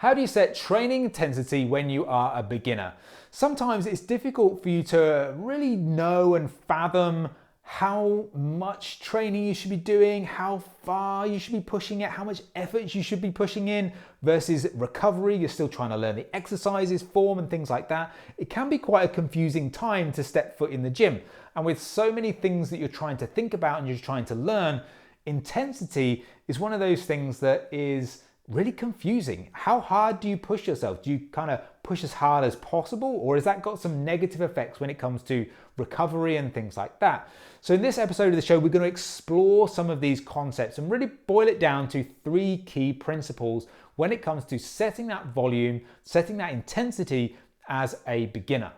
How do you set training intensity when you are a beginner? Sometimes it's difficult for you to really know and fathom how much training you should be doing, how far you should be pushing it, how much effort you should be pushing in versus recovery. You're still trying to learn the exercises, form and things like that. It can be quite a confusing time to step foot in the gym. And with so many things that you're trying to think about and you're trying to learn, intensity is one of those things that is really confusing. How hard do you push yourself? Do you kind of push as hard as possible, or has that got some negative effects when it comes to recovery and things like that? So in this episode of the show, we're going to explore some of these concepts and really boil it down to 3 key principles when it comes to setting that volume, setting that intensity as a beginner.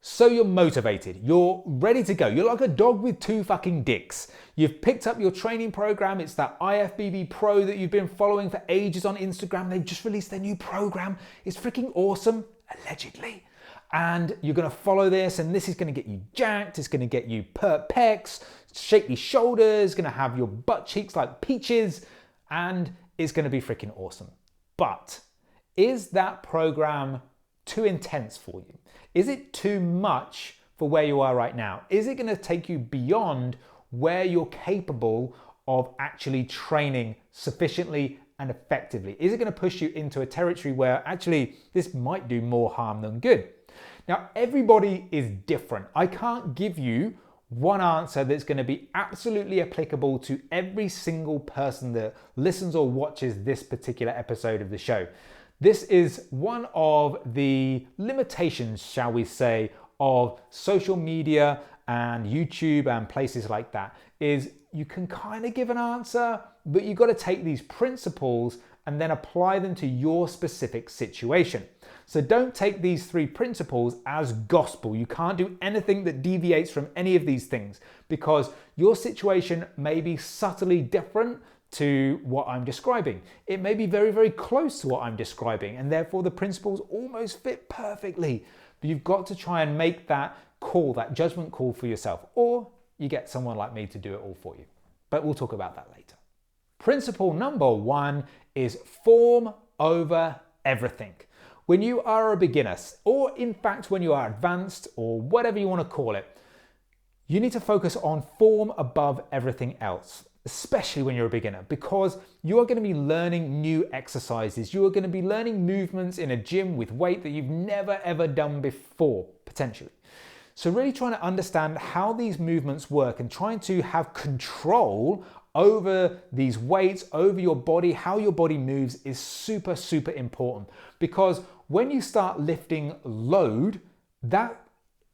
So you're motivated, you're ready to go. You're like a dog with 2 fucking dicks. You've picked up your training program. It's that IFBB Pro that you've been following for ages on Instagram. They've just released their new program. It's freaking awesome, allegedly. And you're gonna follow this, and this is gonna get you jacked. It's gonna get you pecs, shapely shoulders, gonna have your butt cheeks like peaches, and it's gonna be freaking awesome. But is that program too intense for you? Is it too much for where you are right now? Is it going to take you beyond where you're capable of actually training sufficiently and effectively? Is it going to push you into a territory where actually this might do more harm than good? Now, everybody is different. I can't give you one answer that's going to be absolutely applicable to every single person that listens or watches this particular episode of the show. This is one of the limitations, shall we say, of social media and YouTube and places like that, is you can kind of give an answer, but you've got to take these principles and then apply them to your specific situation. So don't take these 3 principles as gospel. You can't do anything that deviates from any of these things because your situation may be subtly different to what I'm describing. It may be very, very close to what I'm describing, and therefore the principles almost fit perfectly. But you've got to try and make that call, that judgment call for yourself, or you get someone like me to do it all for you. But we'll talk about that later. Principle number 1 is form over everything. When you are a beginner, or in fact when you are advanced, or whatever you want to call it, you need to focus on form above everything else, especially when you're a beginner, because you are going to be learning new exercises. You are going to be learning movements in a gym with weight that you've never ever done before, potentially. So really trying to understand how these movements work and trying to have control over these weights, over your body, how your body moves is super, super important. Because when you start lifting load, that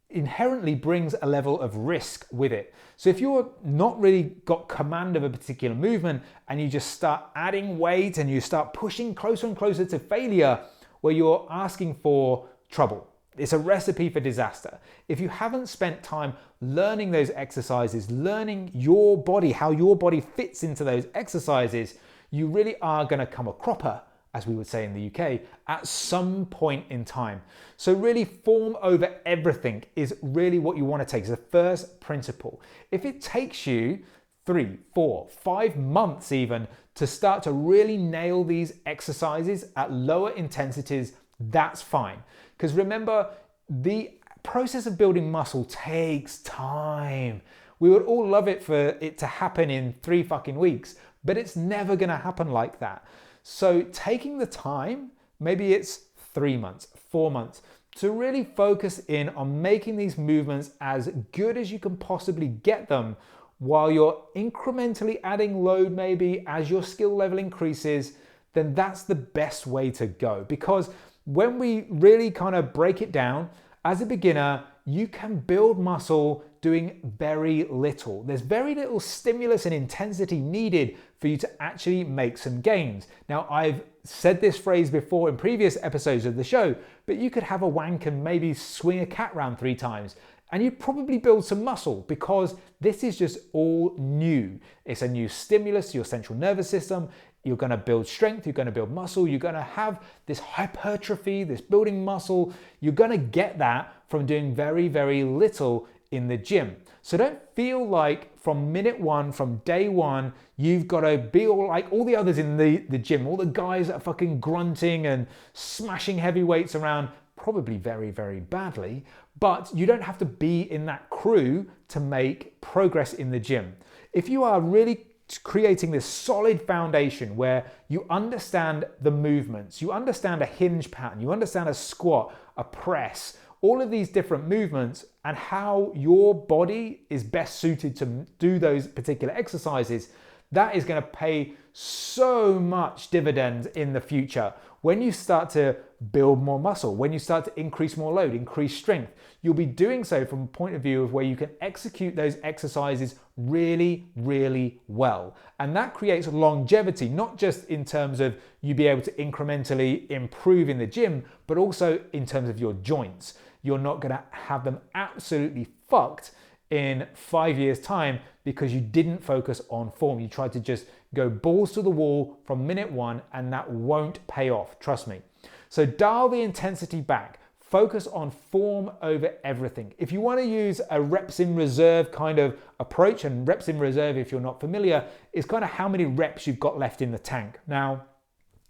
inherently brings a level of risk with it. So if you're not really got command of a particular movement and you just start adding weight and you start pushing closer and closer to failure, where you're asking for trouble. It's a recipe for disaster. If you haven't spent time learning those exercises, learning your body, how your body fits into those exercises, you really are going to come a cropper, as we would say in the UK, at some point in time. So really form over everything is really what you want to take. It's the first principle. If it takes you 3, 4, 5 months even to start to really nail these exercises at lower intensities, that's fine. Because remember, the process of building muscle takes time. We would all love it for it to happen in 3 fucking weeks, but it's never going to happen like that. So taking the time, maybe it's 3 months, 4 months, to really focus in on making these movements as good as you can possibly get them while you're incrementally adding load maybe as your skill level increases, then that's the best way to go. Because when we really kind of break it down, as a beginner, you can build muscle doing very little. There's very little stimulus and intensity needed for you to actually make some gains. Now, I've said this phrase before in previous episodes of the show, but you could have a wank and maybe swing a cat round 3 times, and you'd probably build some muscle because this is just all new. It's a new stimulus to your central nervous system. You're going to build strength, you're going to build muscle, you're going to have this hypertrophy, this building muscle. You're going to get that from doing very, very little in the gym. So don't feel like from minute one, from day one, you've got to be all like all the others in the gym, all the guys that are fucking grunting and smashing heavy weights around, probably very, very badly, but you don't have to be in that crew to make progress in the gym. If you are really creating this solid foundation where you understand the movements, you understand a hinge pattern, you understand a squat, a press, all of these different movements and how your body is best suited to do those particular exercises, that is going to pay so much dividends in the future. When you start to build more muscle, when you start to increase more load, increase strength, you'll be doing so from a point of view of where you can execute those exercises really, really well. And that creates longevity, not just in terms of you be able to incrementally improve in the gym, but also in terms of your joints. You're not going to have them absolutely fucked in 5 years' time because you didn't focus on form. You tried to just go balls to the wall from minute one, and that won't pay off, trust me. So dial the intensity back. Focus on form over everything. If you want to use a reps in reserve kind of approach, and reps in reserve, if you're not familiar, is kind of how many reps you've got left in the tank. Now,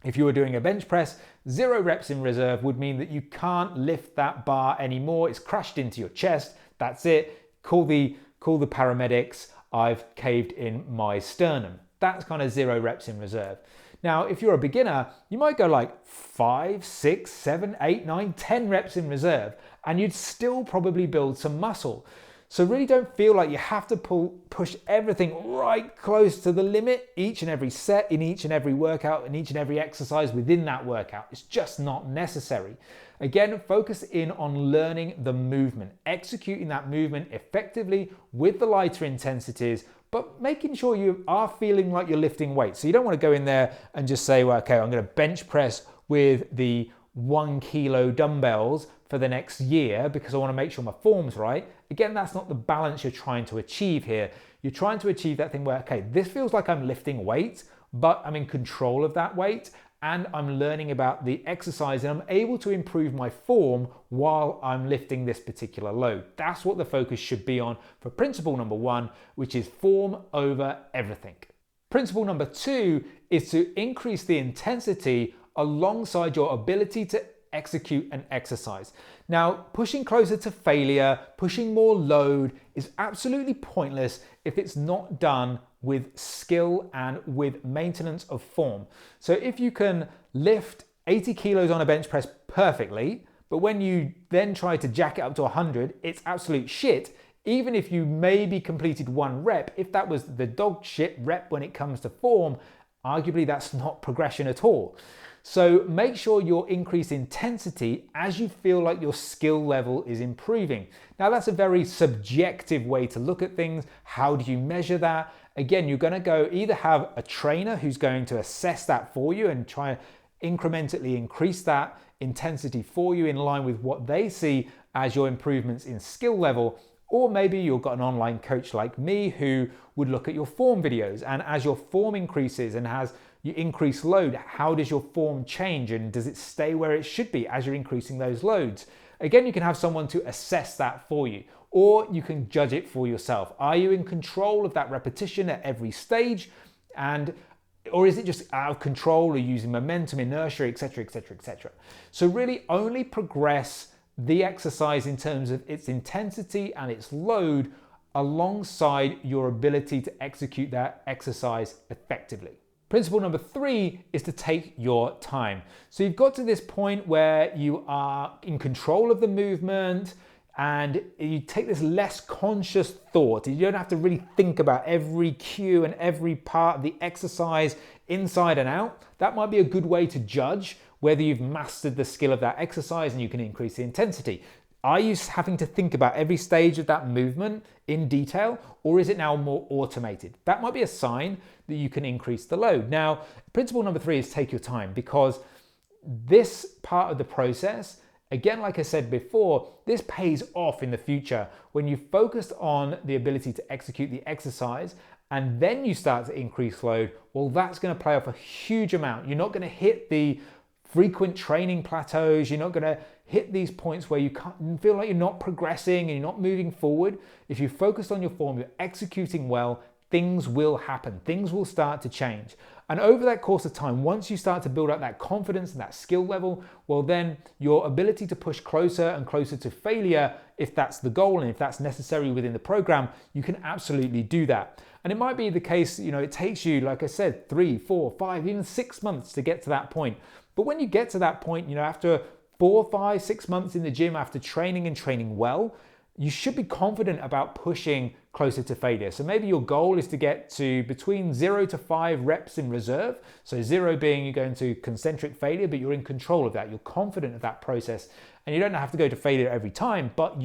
if you were doing a bench press, 0 reps in reserve would mean that you can't lift that bar anymore. It's crashed into your chest. That's it. Call the paramedics. I've caved in my sternum. That's kind of 0 reps in reserve. Now, if you're a beginner, you might go like 5, 6, 7, 8, 9, 10 reps in reserve, and you'd still probably build some muscle. So really don't feel like you have to push everything right close to the limit each and every set, in each and every workout, in each and every exercise within that workout. It's just not necessary. Again, focus in on learning the movement, executing that movement effectively with the lighter intensities, but making sure you are feeling like you're lifting weights. So you don't want to go in there and just say, well, okay, I'm going to bench press with the 1 kilo dumbbells for the next year because I want to make sure my form's right. Again, that's not the balance you're trying to achieve here. You're trying to achieve that thing where, okay, this feels like I'm lifting weight, but I'm in control of that weight and I'm learning about the exercise and I'm able to improve my form while I'm lifting this particular load. That's what the focus should be on for principle number 1, which is form over everything. Principle number 2 is to increase the intensity alongside your ability to execute an exercise. Now, pushing closer to failure, pushing more load is absolutely pointless if it's not done with skill and with maintenance of form. So if you can lift 80 kilos on a bench press perfectly, but when you then try to jack it up to 100, it's absolute shit. Even if you maybe completed 1 rep, if that was the dog shit rep when it comes to form, arguably that's not progression at all. So make sure you increase intensity as you feel like your skill level is improving. Now that's a very subjective way to look at things. How do you measure that? Again, you're going to go either have a trainer who's going to assess that for you and try and incrementally increase that intensity for you in line with what they see as your improvements in skill level. Or maybe you've got an online coach like me who would look at your form videos, and as your form increases and as you increase load, how does your form change and does it stay where it should be as you're increasing those loads? Again, you can have someone to assess that for you, or you can judge it for yourself. Are you in control of that repetition at every stage? Or is it just out of control or using momentum, inertia, etc., etc., etc.? So really only progress the exercise in terms of its intensity and its load alongside your ability to execute that exercise effectively. Principle number 3 is to take your time. So you've got to this point where you are in control of the movement and you take this less conscious thought. You don't have to really think about every cue and every part of the exercise inside and out. That might be a good way to judge whether you've mastered the skill of that exercise and you can increase the intensity. Are you having to think about every stage of that movement in detail, or is it now more automated? That might be a sign that you can increase the load. Now, principle number 3 is take your time, because this part of the process, again, like I said before, this pays off in the future when you focused on the ability to execute the exercise and then you start to increase load. Well, that's going to play off a huge amount. You're not going to hit the frequent training plateaus. You're not going to hit these points where you feel like you're not progressing and you're not moving forward. If you focus on your form, you're executing well, things will happen. Things will start to change. And over that course of time, once you start to build up that confidence and that skill level, well, then your ability to push closer and closer to failure, if that's the goal and if that's necessary within the program, you can absolutely do that. And it might be the case, it takes you, like I said, 3, 4, 5, even 6 months to get to that point. But when you get to that point, after 4, 5, 6 months in the gym, after training and training well, you should be confident about pushing closer to failure. So maybe your goal is to get to between 0 to 5 reps in reserve. So 0 being you're going to concentric failure, but you're in control of that. You're confident of that process. And you don't have to go to failure every time, but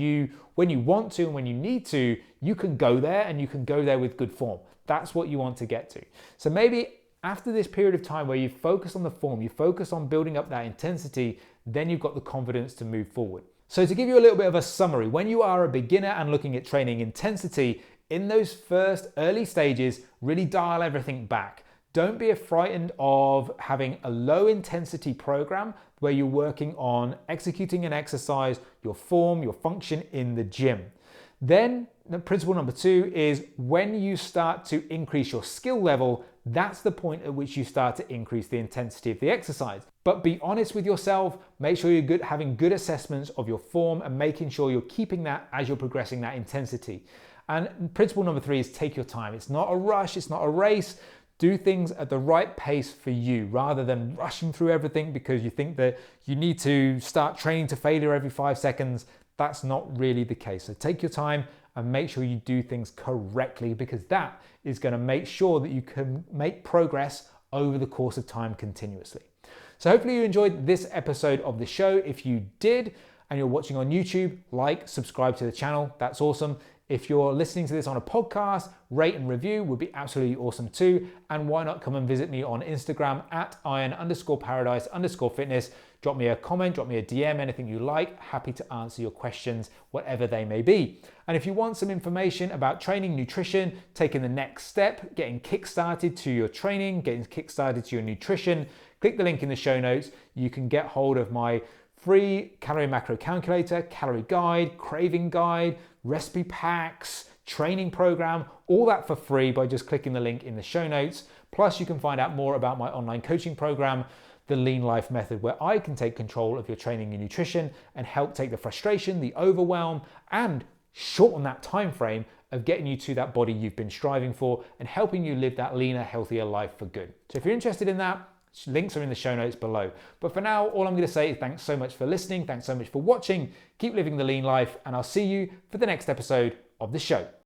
when you want to and when you need to, you can go there and you can go there with good form. That's what you want to get to. So maybe after this period of time where you focus on the form, you focus on building up that intensity, then you've got the confidence to move forward. So to give you a little bit of a summary, when you are a beginner and looking at training intensity, in those first early stages, really dial everything back. Don't be frightened of having a low intensity program where you're working on executing an exercise, your form, your function in the gym. Then principle number 2 is when you start to increase your skill level, that's the point at which you start to increase the intensity of the exercise. But be honest with yourself, make sure you're having good assessments of your form and making sure you're keeping that as you're progressing that intensity. And principle number 3 is take your time. It's not a rush, it's not a race. Do things at the right pace for you rather than rushing through everything because you think that you need to start training to failure every 5 seconds. That's not really the case. So take your time and make sure you do things correctly because that is going to make sure that you can make progress over the course of time continuously. So hopefully you enjoyed this episode of the show. If you did and you're watching on YouTube, subscribe to the channel. That's awesome. If you're listening to this on a podcast, rate and review would be absolutely awesome too. And why not come and visit me on Instagram at iron_paradise_fitness. Drop me a comment, drop me a DM, anything you like. Happy to answer your questions, whatever they may be. And if you want some information about training, nutrition, taking the next step, getting kick-started to your training, getting kick-started to your nutrition, click the link in the show notes. You can get hold of my free calorie macro calculator, calorie guide, craving guide, recipe packs, training program, all that for free by just clicking the link in the show notes. Plus you can find out more about my online coaching program, the Lean Life Method, where I can take control of your training and nutrition and help take the frustration, the overwhelm, and shorten that time frame of getting you to that body you've been striving for and helping you live that leaner, healthier life for good. So if you're interested in that, links are in the show notes below. But for now, all I'm going to say is thanks so much for listening. Thanks so much for watching. Keep living the lean life, and I'll see you for the next episode of the show.